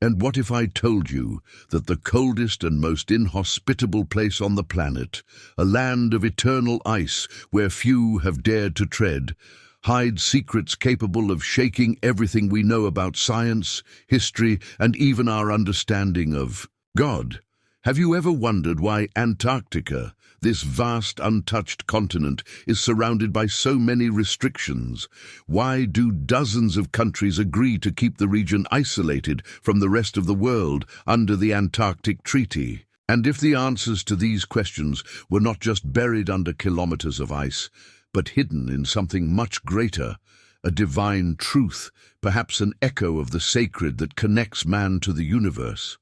And what if I told you that the coldest and most inhospitable place on the planet, a land of eternal ice where few have dared to tread, hides secrets capable of shaking everything we know about science, history, and even our understanding of God? Have you ever wondered why Antarctica, this vast untouched continent, is surrounded by so many restrictions? Why do dozens of countries agree to keep the region isolated from the rest of the world under the Antarctic Treaty? And if the answers to these questions were not just buried under kilometers of ice, but hidden in something much greater, a divine truth, perhaps an echo of the sacred that connects man to the universe?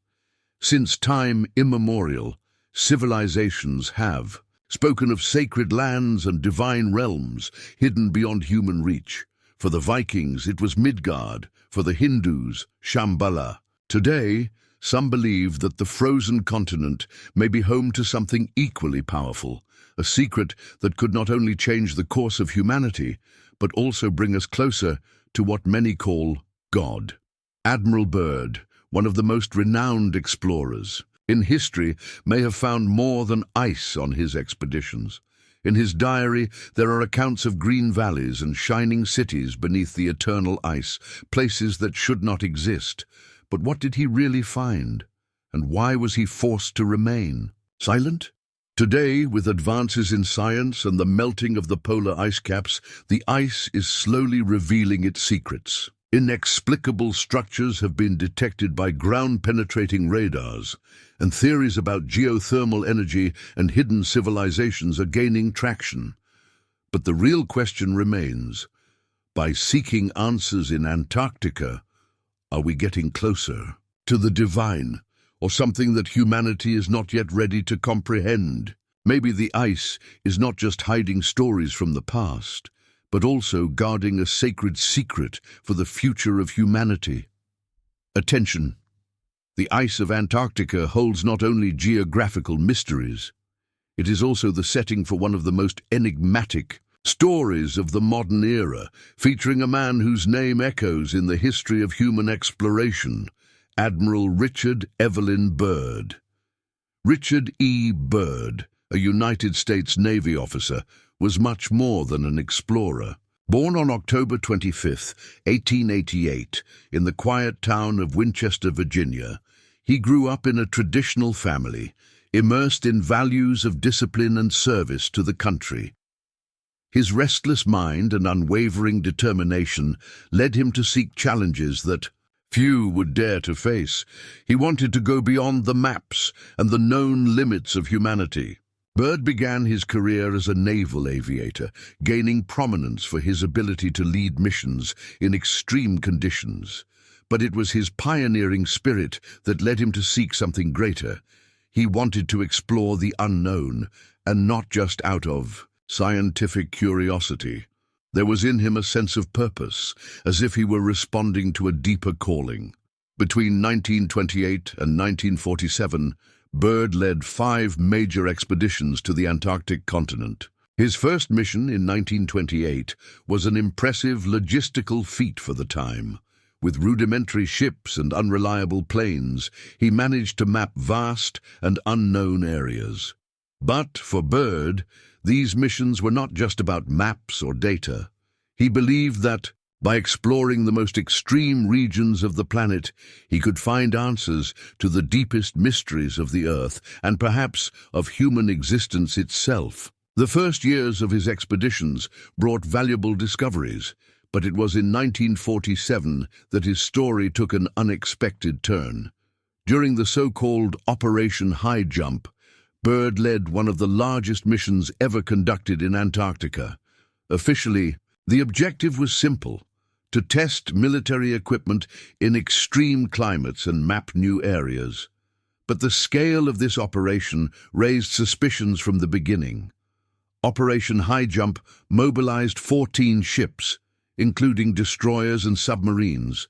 Since time immemorial, civilizations have spoken of sacred lands and divine realms hidden beyond human reach. For the Vikings, it was Midgard; for the Hindus, Shambhala. Today, some believe that the frozen continent may be home to something equally powerful, a secret that could not only change the course of humanity, but also bring us closer to what many call God. Admiral Byrd, one of the most renowned explorers in history, may have found more than ice on his expeditions. In his diary, there are accounts of green valleys and shining cities beneath the eternal ice, places that should not exist. But what did he really find? And why was he forced to remain silent? Today, with advances in science and the melting of the polar ice caps, the ice is slowly revealing its secrets. Inexplicable structures have been detected by ground-penetrating radars, and theories about geothermal energy and hidden civilizations are gaining traction. But the real question remains: by seeking answers in Antarctica, are we getting closer to the divine, or something that humanity is not yet ready to comprehend? Maybe the ice is not just hiding stories from the past, but also guarding a sacred secret for the future of humanity. Attention! The ice of Antarctica holds not only geographical mysteries, it is also the setting for one of the most enigmatic stories of the modern era, featuring a man whose name echoes in the history of human exploration, Admiral Richard Evelyn Byrd. Richard E. Byrd, a United States Navy officer, was much more than an explorer. Born on October 25, 1888, in the quiet town of Winchester, Virginia, he grew up in a traditional family, immersed in values of discipline and service to the country. His restless mind and unwavering determination led him to seek challenges that few would dare to face. He wanted to go beyond the maps and the known limits of humanity. Byrd began his career as a naval aviator, gaining prominence for his ability to lead missions in extreme conditions. But it was his pioneering spirit that led him to seek something greater. He wanted to explore the unknown, and not just out of scientific curiosity. There was in him a sense of purpose, as if he were responding to a deeper calling. Between 1928 and 1947, Byrd led 5 major expeditions to the Antarctic continent. His first mission in 1928 was an impressive logistical feat for the time. With rudimentary ships and unreliable planes, he managed to map vast and unknown areas. But for Byrd, these missions were not just about maps or data. He believed that by exploring the most extreme regions of the planet, he could find answers to the deepest mysteries of the Earth and perhaps of human existence itself. The first years of his expeditions brought valuable discoveries, but it was in 1947 that his story took an unexpected turn. During the so-called Operation High Jump, Byrd led one of the largest missions ever conducted in Antarctica. Officially, the objective was simple: to test military equipment in extreme climates and map new areas. But the scale of this operation raised suspicions from the beginning. Operation High Jump mobilized 14 ships, including destroyers and submarines,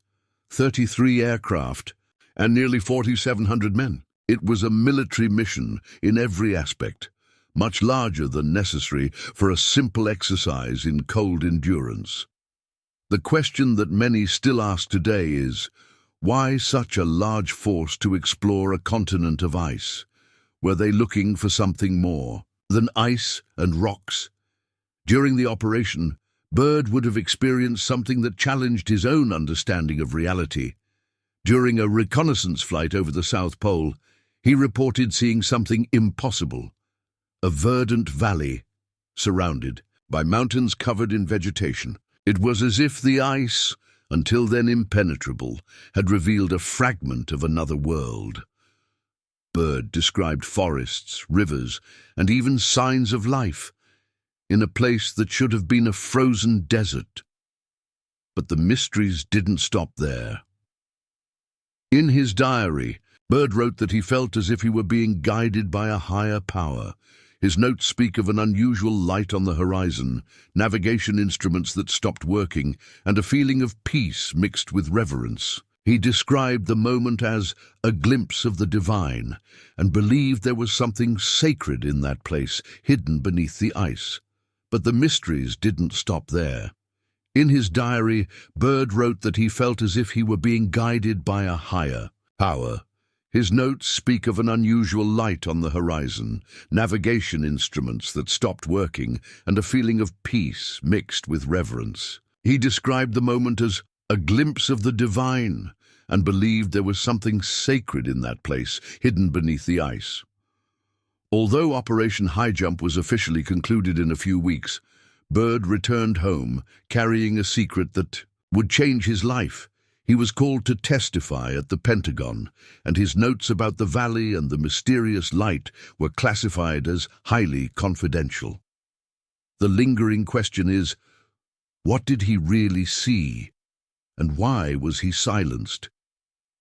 33 aircraft, and nearly 4,700 men. It was a military mission in every aspect, much larger than necessary for a simple exercise in cold endurance. The question that many still ask today is, Why such a large force to explore a continent of ice? Were they looking for something more than ice and rocks? During the operation, Byrd would have experienced something that challenged his own understanding of reality. During a reconnaissance flight over the South Pole, he reported seeing something impossible: a verdant valley surrounded by mountains covered in vegetation. It was as if the ice, until then impenetrable, had revealed a fragment of another world. Byrd described forests, rivers, and even signs of life in a place that should have been a frozen desert. But the mysteries didn't stop there. In his diary, Byrd wrote that he felt as if he were being guided by a higher power. His notes speak of an unusual light on the horizon, navigation instruments that stopped working, and a feeling of peace mixed with reverence. He described the moment as a glimpse of the divine, and believed there was something sacred in that place, hidden beneath the ice. But the mysteries didn't stop there. In his diary, Byrd wrote that he felt as if he were being guided by a higher power. His notes speak of an unusual light on the horizon, navigation instruments that stopped working, and a feeling of peace mixed with reverence. He described the moment as a glimpse of the divine, and believed there was something sacred in that place, hidden beneath the ice. Although Operation High Jump was officially concluded in a few weeks, Byrd returned home, carrying a secret that would change his life. He was called to testify at the Pentagon, and his notes about the valley and the mysterious light were classified as highly confidential. The lingering question is, what did he really see? And why was he silenced?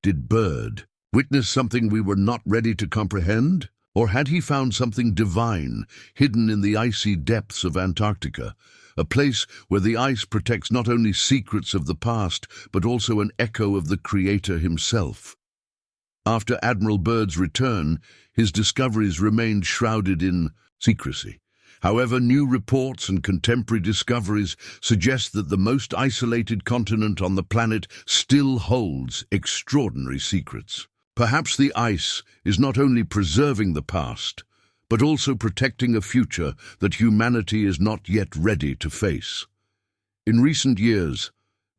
Did Byrd witness something we were not ready to comprehend? Or had he found something divine hidden in the icy depths of Antarctica, a place where the ice protects not only secrets of the past, but also an echo of the Creator himself? After Admiral Byrd's return, his discoveries remained shrouded in secrecy. However, new reports and contemporary discoveries suggest that the most isolated continent on the planet still holds extraordinary secrets. Perhaps the ice is not only preserving the past, but also protecting a future that humanity is not yet ready to face. In recent years,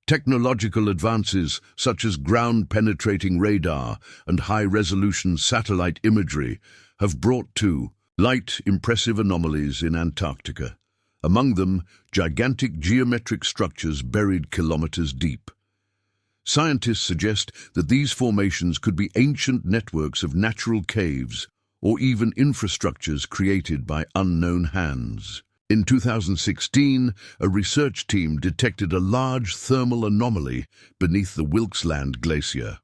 technological advances such as ground-penetrating radar and high-resolution satellite imagery have brought to light impressive anomalies in Antarctica, among them gigantic geometric structures buried kilometers deep. Scientists suggest that these formations could be ancient networks of natural caves or even infrastructures created by unknown hands. In 2016, a research team detected a large thermal anomaly beneath the Wilkesland Glacier.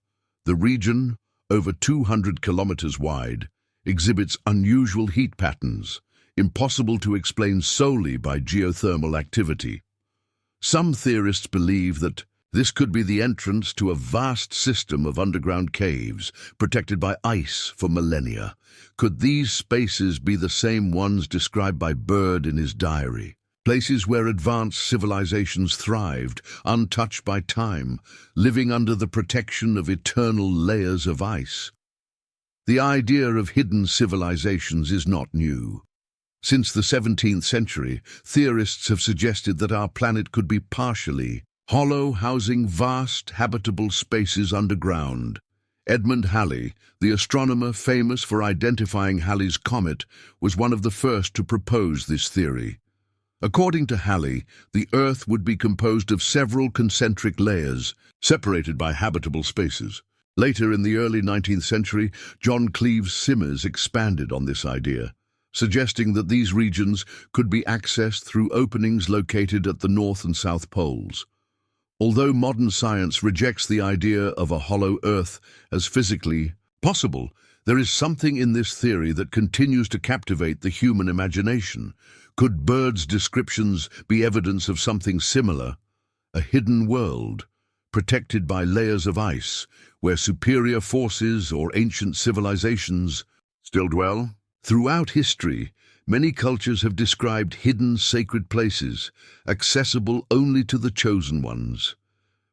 The region, over 200 kilometers wide, exhibits unusual heat patterns, impossible to explain solely by geothermal activity. Some theorists believe that this could be the entrance to a vast system of underground caves, protected by ice for millennia. Could these spaces be the same ones described by Byrd in his diary? Places where advanced civilizations thrived, untouched by time, living under the protection of eternal layers of ice. The idea of hidden civilizations is not new. Since the 17th century, theorists have suggested that our planet could be partially hollow, housing vast habitable spaces underground. Edmund Halley, the astronomer famous for identifying Halley's Comet, was one of the first to propose this theory. According to Halley, the Earth would be composed of several concentric layers, separated by habitable spaces. Later in the early 19th century, John Cleves Simmers expanded on this idea, suggesting that these regions could be accessed through openings located at the North and South Poles. Although modern science rejects the idea of a hollow Earth as physically possible, there is something in this theory that continues to captivate the human imagination. Could Byrd's descriptions be evidence of something similar? A hidden world, protected by layers of ice, where superior forces or ancient civilizations still dwell? Throughout history, many cultures have described hidden sacred places, accessible only to the chosen ones.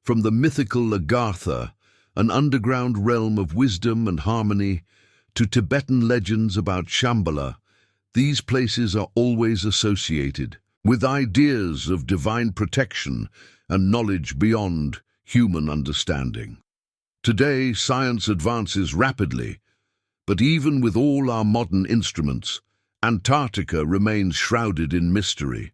From the mythical Agartha, an underground realm of wisdom and harmony, to Tibetan legends about Shambhala, these places are always associated with ideas of divine protection and knowledge beyond human understanding. Today, science advances rapidly, but even with all our modern instruments, Antarctica remains shrouded in mystery.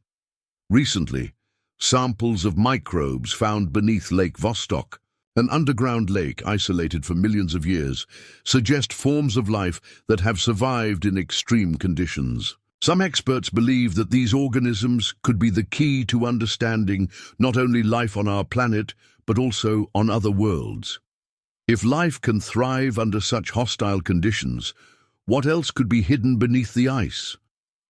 Recently, samples of microbes found beneath Lake Vostok, an underground lake isolated for millions of years, suggest forms of life that have survived in extreme conditions. Some experts believe that these organisms could be the key to understanding not only life on our planet, but also on other worlds. If life can thrive under such hostile conditions, what else could be hidden beneath the ice?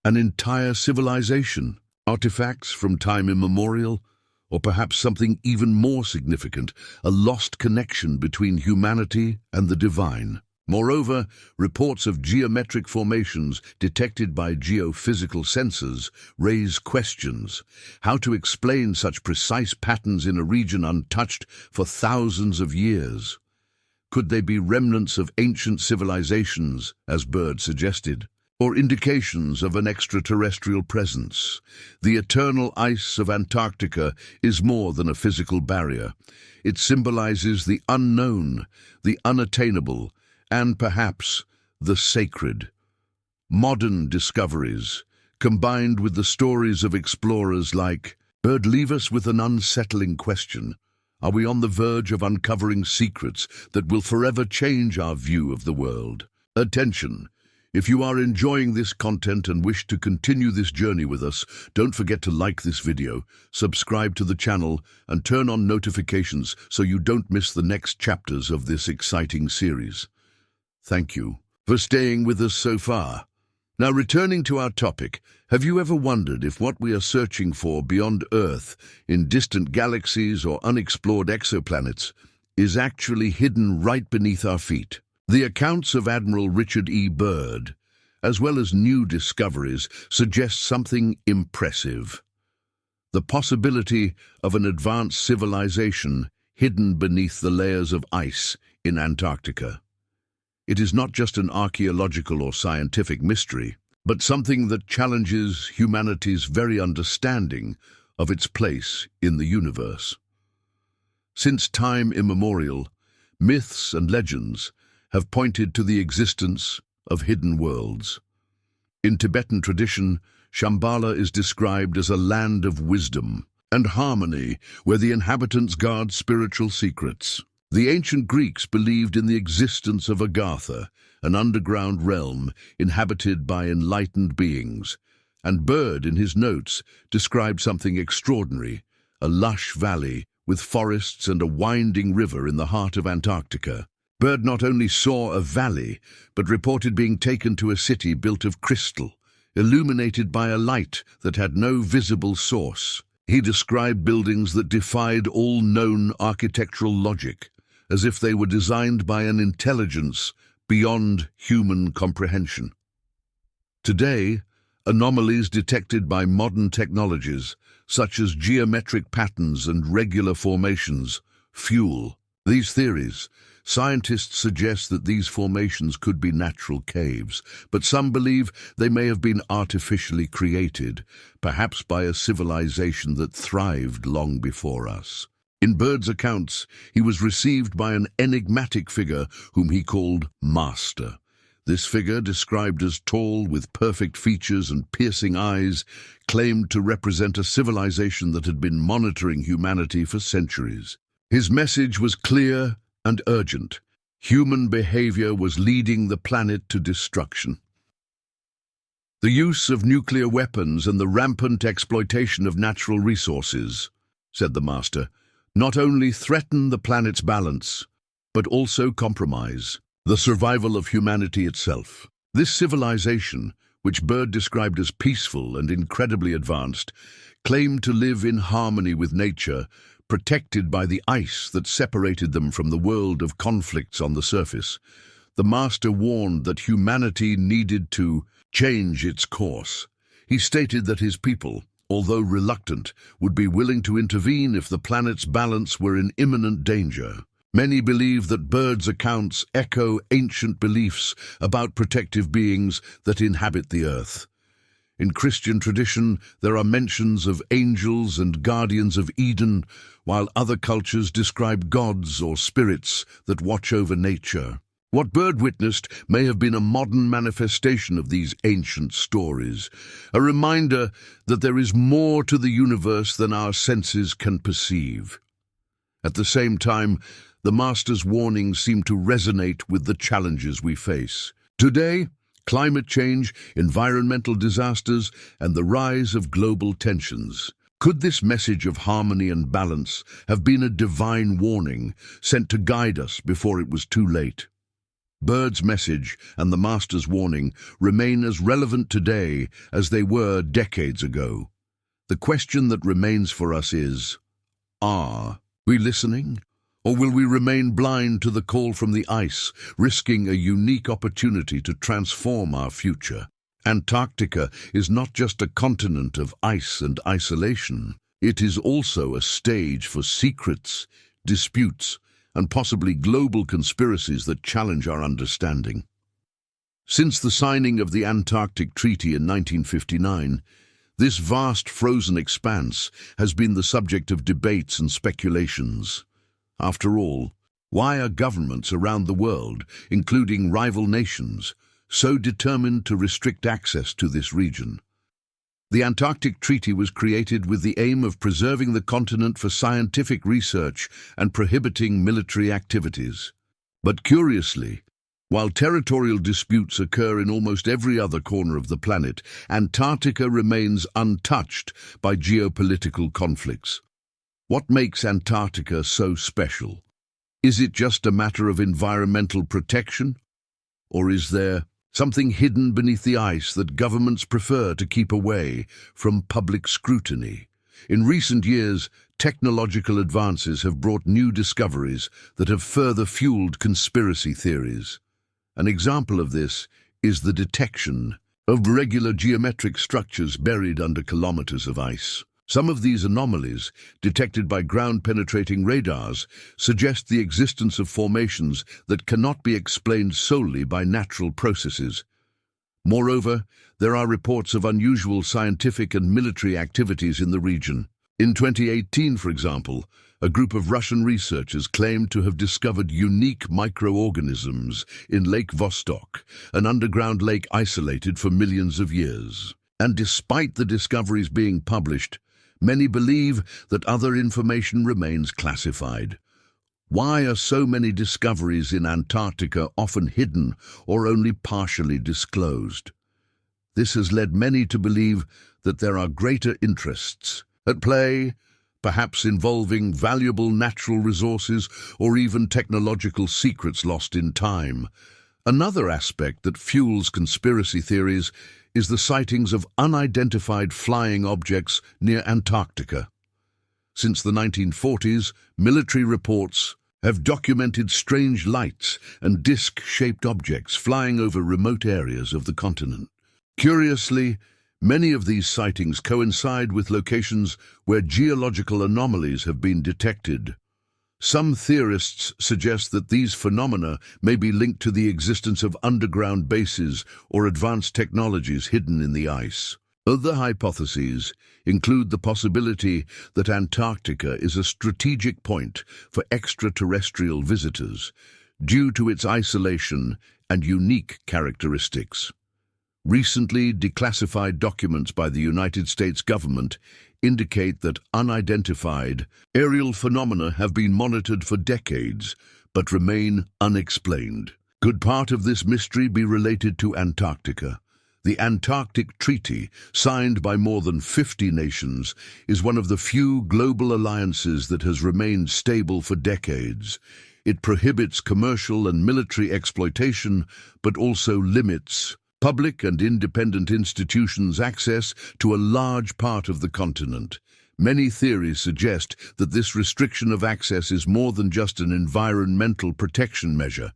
An entire civilization, artifacts from time immemorial, or perhaps something even more significant, a lost connection between humanity and the divine. Moreover, reports of geometric formations detected by geophysical sensors raise questions. How to explain such precise patterns in a region untouched for thousands of years? Could they be remnants of ancient civilizations, as Byrd suggested, or indications of an extraterrestrial presence? The eternal ice of Antarctica is more than a physical barrier. It symbolizes the unknown, the unattainable, and perhaps the sacred. Modern discoveries, combined with the stories of explorers like Byrd, leave us with an unsettling question. Are we on the verge of uncovering secrets that will forever change our view of the world? Attention! If you are enjoying this content and wish to continue this journey with us, don't forget to like this video, subscribe to the channel, and turn on notifications so you don't miss the next chapters of this exciting series. Thank you for staying with us so far. Now, returning to our topic, have you ever wondered if what we are searching for beyond Earth, in distant galaxies or unexplored exoplanets, is actually hidden right beneath our feet? The accounts of Admiral Richard Byrd, as well as new discoveries, suggest something impressive. The possibility of an advanced civilization hidden beneath the layers of ice in Antarctica. It is not just an archaeological or scientific mystery, but something that challenges humanity's very understanding of its place in the universe. Since time immemorial, myths and legends have pointed to the existence of hidden worlds. In Tibetan tradition, Shambhala is described as a land of wisdom and harmony where the inhabitants guard spiritual secrets. The ancient Greeks believed in the existence of Agartha, an underground realm inhabited by enlightened beings, and Byrd, in his notes, described something extraordinary, a lush valley with forests and a winding river in the heart of Antarctica. Byrd not only saw a valley, but reported being taken to a city built of crystal, illuminated by a light that had no visible source. He described buildings that defied all known architectural logic, as if they were designed by an intelligence beyond human comprehension. Today, anomalies detected by modern technologies, such as geometric patterns and regular formations, fuel these theories. Scientists suggest that these formations could be natural caves, but some believe they may have been artificially created, perhaps by a civilization that thrived long before us. In Byrd's accounts, he was received by an enigmatic figure whom he called Master. This figure, described as tall with perfect features and piercing eyes, claimed to represent a civilization that had been monitoring humanity for centuries. His message was clear and urgent. Human behavior was leading the planet to destruction. The use of nuclear weapons and the rampant exploitation of natural resources, said the Master, not only threaten the planet's balance, but also compromise the survival of humanity itself. This civilization, which Byrd described as peaceful and incredibly advanced, claimed to live in harmony with nature, protected by the ice that separated them from the world of conflicts on the surface. The Master warned that humanity needed to change its course. He stated that his people, although reluctant, would be willing to intervene if the planet's balance were in imminent danger. Many believe that Byrd's accounts echo ancient beliefs about protective beings that inhabit the earth. In Christian tradition, there are mentions of angels and guardians of Eden, while other cultures describe gods or spirits that watch over nature. What Byrd witnessed may have been a modern manifestation of these ancient stories, a reminder that there is more to the universe than our senses can perceive. At the same time, the Master's warnings seem to resonate with the challenges we face. Today, climate change, environmental disasters, and the rise of global tensions. Could this message of harmony and balance have been a divine warning sent to guide us before it was too late? Byrd's message and the Master's warning remain as relevant today as they were decades ago. The question that remains for us is, are we listening? Or will we remain blind to the call from the ice, risking a unique opportunity to transform our future? Antarctica is not just a continent of ice and isolation. It is also a stage for secrets, disputes, and possibly global conspiracies that challenge our understanding. Since the signing of the Antarctic Treaty in 1959, this vast frozen expanse has been the subject of debates and speculations. After all, why are governments around the world, including rival nations, so determined to restrict access to this region? The Antarctic Treaty was created with the aim of preserving the continent for scientific research and prohibiting military activities. But curiously, while territorial disputes occur in almost every other corner of the planet, Antarctica remains untouched by geopolitical conflicts. What makes Antarctica so special? Is it just a matter of environmental protection? Or is there something hidden beneath the ice that governments prefer to keep away from public scrutiny? In recent years, technological advances have brought new discoveries that have further fueled conspiracy theories. An example of this is the detection of regular geometric structures buried under kilometers of ice. Some of these anomalies, detected by ground-penetrating radars, suggest the existence of formations that cannot be explained solely by natural processes. Moreover, there are reports of unusual scientific and military activities in the region. In 2018, for example, a group of Russian researchers claimed to have discovered unique microorganisms in Lake Vostok, an underground lake isolated for millions of years. And despite the discoveries being published, many believe that other information remains classified. Why are so many discoveries in Antarctica often hidden or only partially disclosed? This has led many to believe that there are greater interests at play, perhaps involving valuable natural resources or even technological secrets lost in time. Another aspect that fuels conspiracy theories is the sightings of unidentified flying objects near Antarctica. Since the 1940s, military reports have documented strange lights and disc-shaped objects flying over remote areas of the continent. Curiously, many of these sightings coincide with locations where geological anomalies have been detected. Some theorists suggest that these phenomena may be linked to the existence of underground bases or advanced technologies hidden in the ice. Other hypotheses include the possibility that Antarctica is a strategic point for extraterrestrial visitors due to its isolation and unique characteristics. Recently declassified documents by the United States government indicate that unidentified aerial phenomena have been monitored for decades but remain unexplained. Could part of this mystery be related to Antarctica? The Antarctic Treaty, signed by more than 50 nations, is one of the few global alliances that has remained stable for decades. It prohibits commercial and military exploitation, but also limits public and independent institutions' access to a large part of the continent. Many theories suggest that this restriction of access is more than just an environmental protection measure.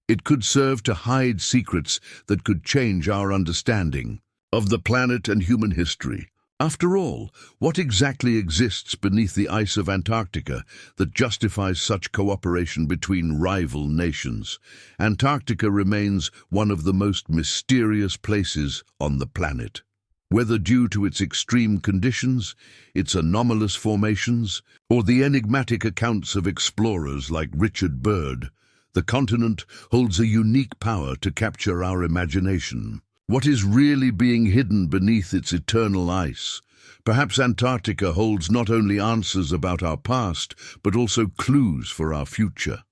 It could serve to hide secrets that could change our understanding of the planet and human history. After all, what exactly exists beneath the ice of Antarctica that justifies such cooperation between rival nations? Antarctica remains one of the most mysterious places on the planet. Whether due to its extreme conditions, its anomalous formations, or the enigmatic accounts of explorers like Richard Byrd, the continent holds a unique power to capture our imagination. What is really being hidden beneath its eternal ice? Perhaps Antarctica holds not only answers about our past, but also clues for our future.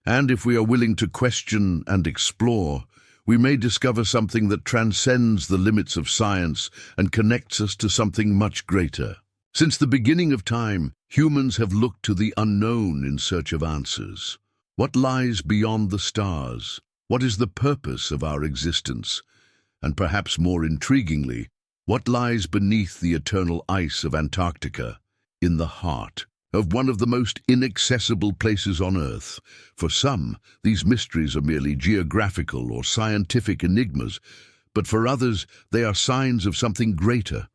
And if we are willing to question and explore, we may discover something that transcends the limits of science and connects us to something much greater. Since the beginning of time, humans have looked to the unknown in search of answers. What lies beyond the stars? What is the purpose of our existence? And perhaps more intriguingly, what lies beneath the eternal ice of Antarctica, in the heart of one of the most inaccessible places on Earth? For some, these mysteries are merely geographical or scientific enigmas, but for others, they are signs of something greater,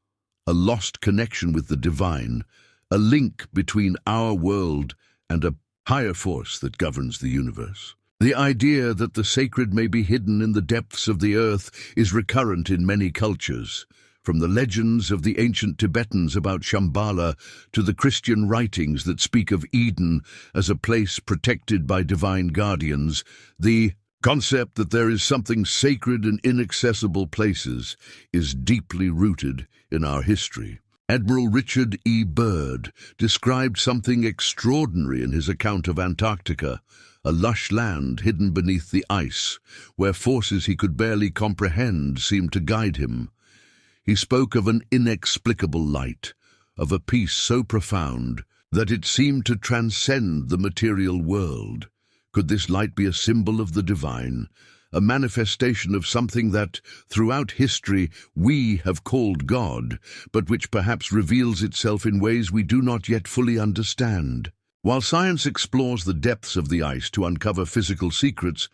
a lost connection with the divine, a link between our world and a higher force that governs the universe. The idea that the sacred may be hidden in the depths of the earth is recurrent in many cultures, from the legends of the ancient Tibetans about Shambhala to the Christian writings that speak of Eden as a place protected by divine guardians. The concept that there is something sacred in inaccessible places is deeply rooted in our history. Admiral Richard Byrd described something extraordinary in his account of Antarctica, a lush land hidden beneath the ice, where forces he could barely comprehend seemed to guide him. He spoke of an inexplicable light, of a peace so profound that it seemed to transcend the material world. Could this light be a symbol of the divine, a manifestation of something that, throughout history, we have called God, but which perhaps reveals itself in ways we do not yet fully understand? While science explores the depths of the ice to uncover physical secrets,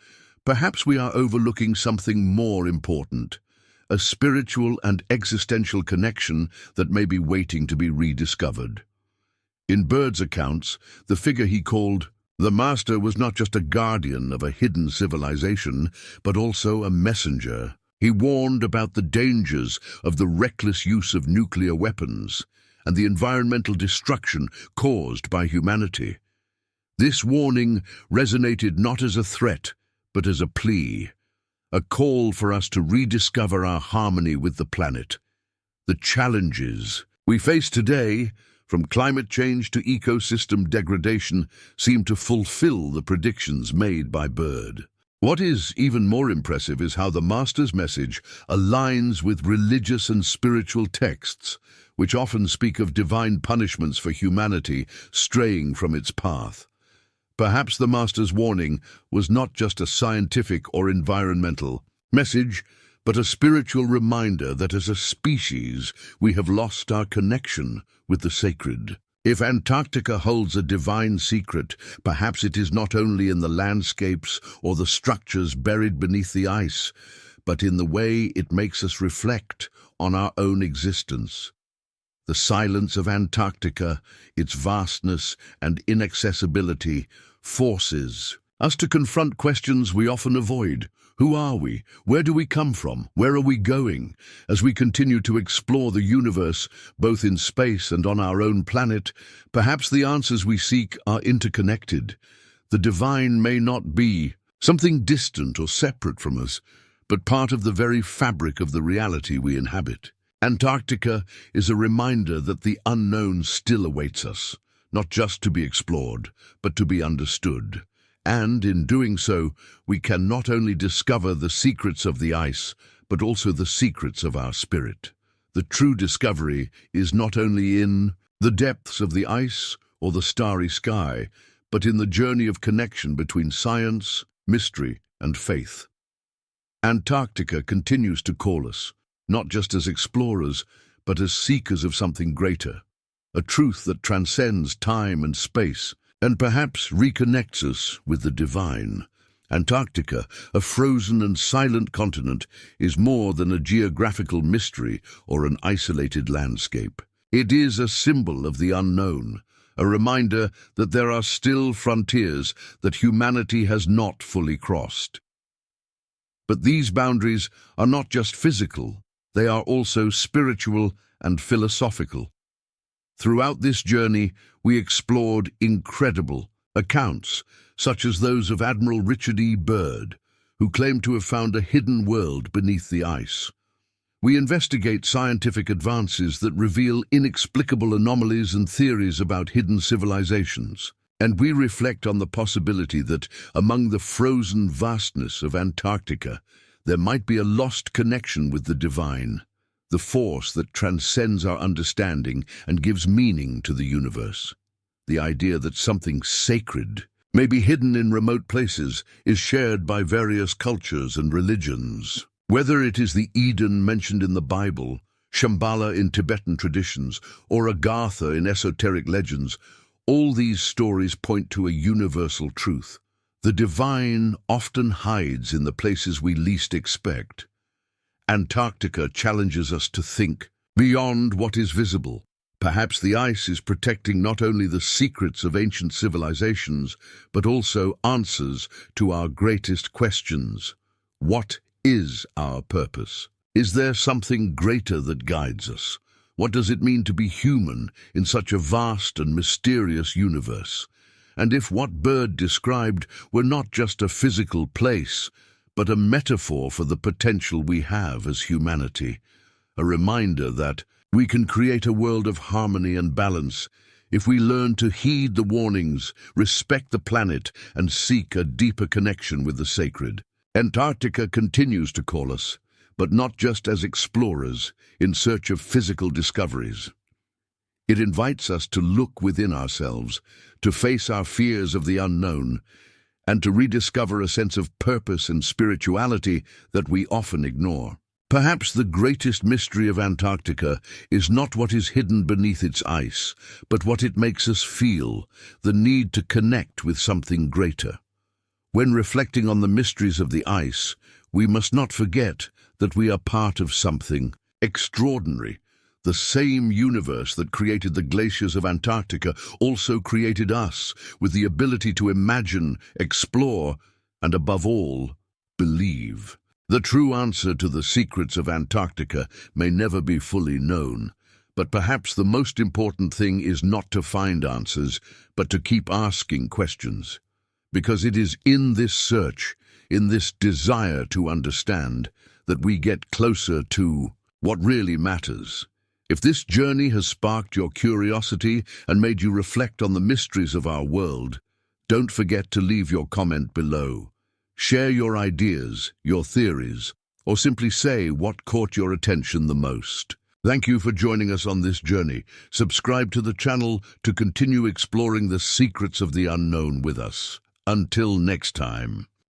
perhaps we are overlooking something more important, a spiritual and existential connection that may be waiting to be rediscovered. In Byrd's accounts, the figure he called the Master was not just a guardian of a hidden civilization, but also a messenger. He warned about the dangers of the reckless use of nuclear weapons and the environmental destruction caused by humanity. This warning resonated not as a threat, but as a plea, a call for us to rediscover our harmony with the planet. The challenges we face today, from climate change to ecosystem degradation, seem to fulfill the predictions made by Byrd. What is even more impressive is how the Master's message aligns with religious and spiritual texts, which often speak of divine punishments for humanity straying from its path. Perhaps the Master's warning was not just a scientific or environmental message, but a spiritual reminder that as a species we have lost our connection with the sacred. If Antarctica holds a divine secret, perhaps it is not only in the landscapes or the structures buried beneath the ice, but in the way it makes us reflect on our own existence. The silence of Antarctica, its vastness and inaccessibility, forces us to confront questions we often avoid. Who are we? Where do we come from? Where are we going? As we continue to explore the universe, both in space and on our own planet, perhaps the answers we seek are interconnected. The divine may not be something distant or separate from us, but part of the very fabric of the reality we inhabit. Antarctica is a reminder that the unknown still awaits us, not just to be explored, but to be understood. And in doing so, we can not only discover the secrets of the ice, but also the secrets of our spirit. The true discovery is not only in the depths of the ice or the starry sky, but in the journey of connection between science, mystery, and faith. Antarctica continues to call us, not just as explorers, but as seekers of something greater, a truth that transcends time and space, and perhaps reconnects us with the divine. Antarctica, a frozen and silent continent, is more than a geographical mystery or an isolated landscape. It is a symbol of the unknown, a reminder that there are still frontiers that humanity has not fully crossed. But these boundaries are not just physical, they are also spiritual and philosophical. Throughout this journey, we explored incredible accounts, such as those of Admiral Richard Byrd, who claimed to have found a hidden world beneath the ice. We investigate scientific advances that reveal inexplicable anomalies and theories about hidden civilizations. And we reflect on the possibility that, among the frozen vastness of Antarctica, there might be a lost connection with the divine, the force that transcends our understanding and gives meaning to the universe. The idea that something sacred may be hidden in remote places is shared by various cultures and religions. Whether it is the Eden mentioned in the Bible, Shambhala in Tibetan traditions, or Agartha in esoteric legends, all these stories point to a universal truth. The divine often hides in the places we least expect. Antarctica challenges us to think beyond what is visible. Perhaps the ice is protecting not only the secrets of ancient civilizations, but also answers to our greatest questions. What is our purpose? Is there something greater that guides us? What does it mean to be human in such a vast and mysterious universe? And if what Byrd described were not just a physical place, but a metaphor for the potential we have as humanity, a reminder that we can create a world of harmony and balance if we learn to heed the warnings, respect the planet, and seek a deeper connection with the sacred. Antarctica continues to call us, but not just as explorers in search of physical discoveries. It invites us to look within ourselves, to face our fears of the unknown, and to rediscover a sense of purpose and spirituality that we often ignore. Perhaps the greatest mystery of Antarctica is not what is hidden beneath its ice, but what it makes us feel, the need to connect with something greater. When reflecting on the mysteries of the ice, we must not forget that we are part of something extraordinary. The same universe that created the glaciers of Antarctica also created us, with the ability to imagine, explore, and above all, believe. The true answer to the secrets of Antarctica may never be fully known, but perhaps the most important thing is not to find answers, but to keep asking questions. Because it is in this search, in this desire to understand, that we get closer to what really matters. If this journey has sparked your curiosity and made you reflect on the mysteries of our world, don't forget to leave your comment below. Share your ideas, your theories, or simply say what caught your attention the most. Thank you for joining us on this journey. Subscribe to the channel to continue exploring the secrets of the unknown with us. Until next time.